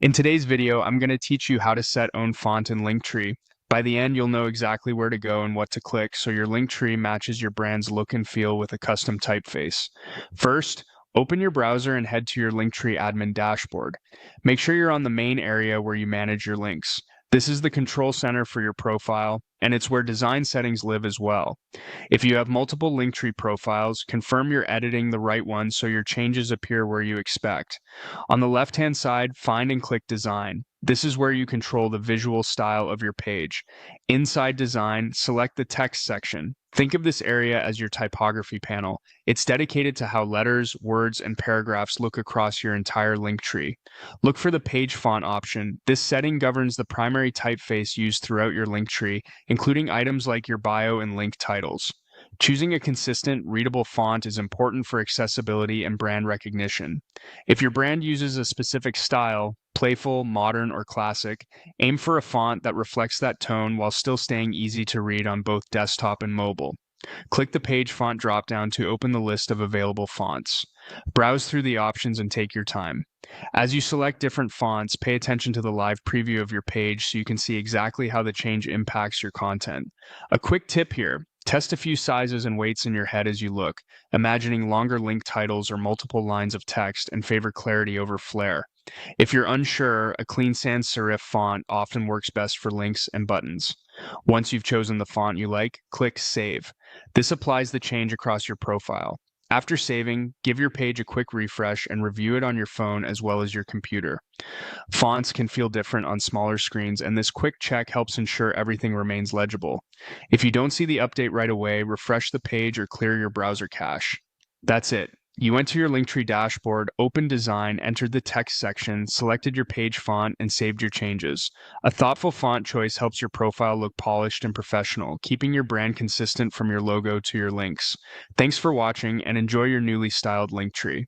In today's video, I'm going to teach you how to set own font in Linktree. By the end, you'll know exactly where to go and what to click so your Linktree matches your brand's look and feel with a custom typeface. First, open your browser and head to your Linktree admin dashboard. Make sure you're on the main area where you manage your links. This is the control center for your profile, and it's where design settings live as well. If you have multiple Linktree profiles, confirm you're editing the right one so your changes appear where you expect. On the left-hand side, find and click Design. This is where you control the visual style of your page. Inside Design, select the text section. Think of this area as your typography panel. It's dedicated to how letters, words, and paragraphs look across your entire link tree. Look for the page font option. This setting governs the primary typeface used throughout your link tree, including items like your bio and link titles. Choosing a consistent, readable font is important for accessibility and brand recognition. If your brand uses a specific style, playful, modern, or classic, aim for a font that reflects that tone while still staying easy to read on both desktop and mobile. Click the Page Font dropdown to open the list of available fonts. Browse through the options and take your time. As you select different fonts, pay attention to the live preview of your page so you can see exactly how the change impacts your content. A quick tip here: test a few sizes and weights in your head as you look, imagining longer link titles or multiple lines of text, and favor clarity over flair. If you're unsure, a clean sans serif font often works best for links and buttons. Once you've chosen the font you like, click Save. This applies the change across your profile. After saving, give your page a quick refresh and review it on your phone as well as your computer. Fonts can feel different on smaller screens, and this quick check helps ensure everything remains legible. If you don't see the update right away, refresh the page or clear your browser cache. That's it. You went to your Linktree dashboard, opened Design, entered the text section, selected your page font, and saved your changes. A thoughtful font choice helps your profile look polished and professional, keeping your brand consistent from your logo to your links. Thanks for watching, and enjoy your newly styled Linktree.